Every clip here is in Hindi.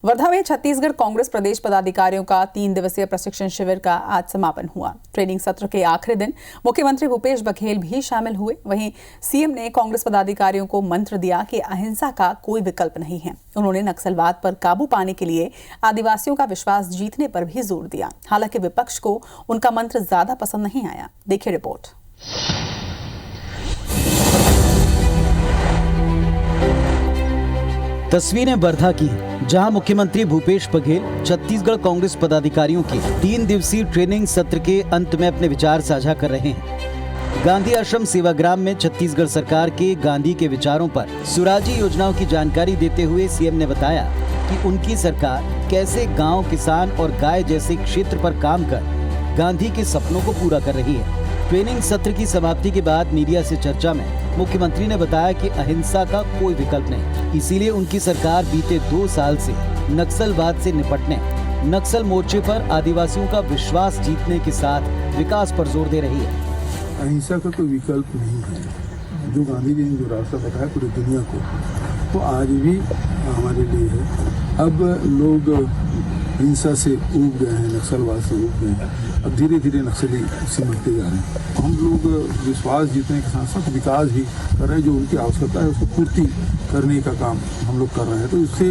वर्धा में छत्तीसगढ़ कांग्रेस प्रदेश पदाधिकारियों का 3 दिवसीय प्रशिक्षण शिविर का आज समापन हुआ। ट्रेनिंग सत्र के आखिरी दिन मुख्यमंत्री भूपेश बघेल भी शामिल हुए। वहीं सीएम ने कांग्रेस पदाधिकारियों को मंत्र दिया कि अहिंसा का कोई विकल्प नहीं है। उन्होंने नक्सलवाद पर काबू पाने के लिए आदिवासियों का विश्वास जीतने पर भी जोर दिया। हालांकि विपक्ष को उनका मंत्र ज्यादा पसंद नहीं आया। देखिए रिपोर्ट। तस्वीरें वर्धा की, जहां मुख्यमंत्री भूपेश बघेल छत्तीसगढ़ कांग्रेस पदाधिकारियों के 3 दिवसीय ट्रेनिंग सत्र के अंत में अपने विचार साझा कर रहे हैं। गांधी आश्रम सेवाग्राम में छत्तीसगढ़ सरकार के गांधी के विचारों पर सुराजी योजनाओं की जानकारी देते हुए सीएम ने बताया कि उनकी सरकार कैसे गांव, किसान और गाय जैसे क्षेत्र पर काम कर गांधी के सपनों को पूरा कर रही है। ट्रेनिंग सत्र की समाप्ति के बाद मीडिया से चर्चा में मुख्यमंत्री ने बताया कि अहिंसा का कोई विकल्प नहीं, इसीलिए उनकी सरकार बीते 2 साल से नक्सलवाद से निपटने, नक्सल मोर्चे पर आदिवासियों का विश्वास जीतने के साथ विकास पर जोर दे रही है। अहिंसा का कोई विकल्प नहीं है। जो गांधी जी ने जो रास्ता बताया पूरी दुनिया को, वो आज भी हमारे लिए है। अब लोग हिंसा से ऊब गए हैं, नक्सलवाद से ऊब गए हैं। अब धीरे धीरे नक्सली सिमटते जा रहे हैं। हम लोग विश्वास जीतने के साथ साथ विकास भी कर रहे हैं। जो उनकी आवश्यकता है उसको पूर्ति करने का काम हम लोग कर रहे हैं। तो इससे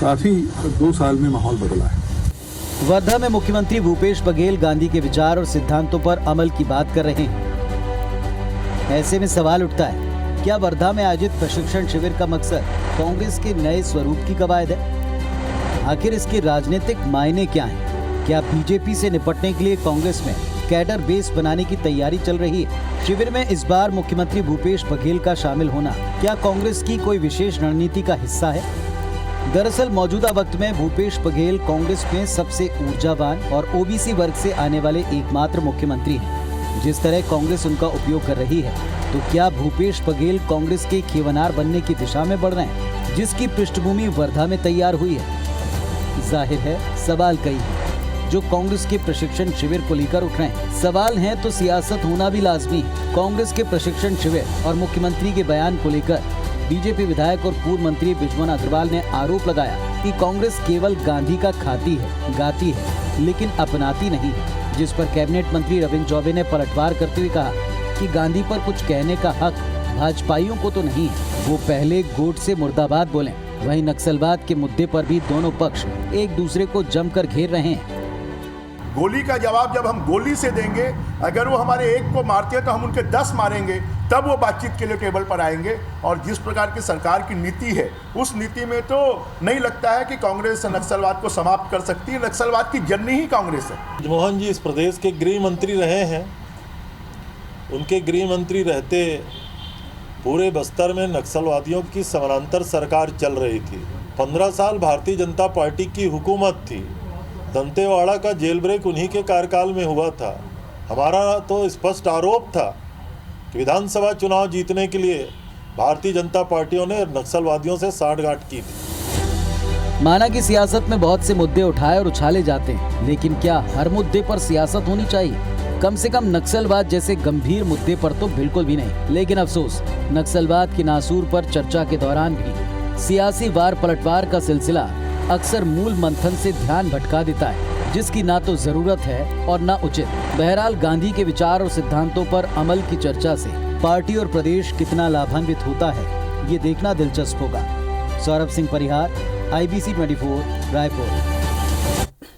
काफ़ी 2 साल में माहौल बदला है। वर्धा में मुख्यमंत्री भूपेश बघेल गांधी के विचार और सिद्धांतों पर अमल की बात कर रहे हैं। ऐसे में सवाल उठता है, क्या वर्धा में आयोजित प्रशिक्षण शिविर का मकसद कांग्रेस के नए स्वरूप की कवायद है? आखिर इसके राजनीतिक मायने क्या हैं? क्या बीजेपी से निपटने के लिए कांग्रेस में कैडर बेस बनाने की तैयारी चल रही है? शिविर में इस बार मुख्यमंत्री भूपेश बघेल का शामिल होना क्या कांग्रेस की कोई विशेष रणनीति का हिस्सा है? दरअसल मौजूदा वक्त में भूपेश बघेल कांग्रेस में सबसे ऊर्जावान और ओबीसी वर्ग से आने वाले एकमात्र मुख्यमंत्री हैं। जिस तरह कांग्रेस उनका उपयोग कर रही है, तो क्या भूपेश बघेल कांग्रेस के खेवनार बनने की दिशा में बढ़ रहे हैं, जिसकी पृष्ठभूमि वर्धा में तैयार हुई है? जाहिर है सवाल कई हैं जो कांग्रेस के प्रशिक्षण शिविर को लेकर उठ रहे हैं। सवाल है तो सियासत होना भी लाजमी है। कांग्रेस के प्रशिक्षण शिविर और मुख्यमंत्री के बयान को लेकर बीजेपी विधायक और पूर्व मंत्री बिजमोहन अग्रवाल ने आरोप लगाया कि कांग्रेस केवल गांधी का खाती है, गाती है, लेकिन अपनाती नहीं है। जिस पर कैबिनेट मंत्री रविंद्र चौबे ने पलटवार करते हुए कहा कि गांधी पर कुछ कहने का हक भाजपाइयों को तो नहीं है, वो पहले गोट से मुर्दाबाद बोलें। वहीं नक्सलवाद के मुद्दे पर भी दोनों पक्ष एक दूसरे को जमकर घेर रहे हैं। गोली का जवाब जब हम गोली से देंगे, अगर वो हमारे एक को मारते हैं तो हम उनके 10 मारेंगे, तब वो बातचीत के लिए टेबल पर आएंगे। और जिस प्रकार की सरकार की नीति है, उस नीति में तो नहीं लगता है कि कांग्रेस नक्सलवाद को समाप्त कर सकती है। नक्सलवाद की जननी ही कांग्रेस है। मोहन जी इस प्रदेश के गृह मंत्री रहे हैं। उनके गृह मंत्री रहते पूरे बस्तर में नक्सलवादियों की समानांतर सरकार चल रही थी। 15 साल भारतीय जनता पार्टी की हुकूमत थी। दंतेवाड़ा का जेल ब्रेक उन्हीं के कार्यकाल में हुआ था। हमारा तो स्पष्ट आरोप था कि विधानसभा चुनाव जीतने के लिए भारतीय जनता पार्टियों ने नक्सलवादियों से साठगांठ की थी। माना कि सियासत में बहुत से मुद्दे उठाए और उछाले जाते हैं, लेकिन क्या हर मुद्दे पर सियासत होनी चाहिए? कम से कम नक्सलवाद जैसे गंभीर मुद्दे पर तो बिल्कुल भी नहीं। लेकिन अफसोस, नक्सलवाद की नासूर पर चर्चा के दौरान भी सियासी वार पलटवार का सिलसिला अक्सर मूल मंथन से ध्यान भटका देता है, जिसकी ना तो जरूरत है और ना उचित। बहरहाल गांधी के विचार और सिद्धांतों पर अमल की चर्चा से पार्टी और प्रदेश कितना लाभान्वित होता है, ये देखना दिलचस्प होगा। सौरभ सिंह परिहार, IBC 24, रायपुर।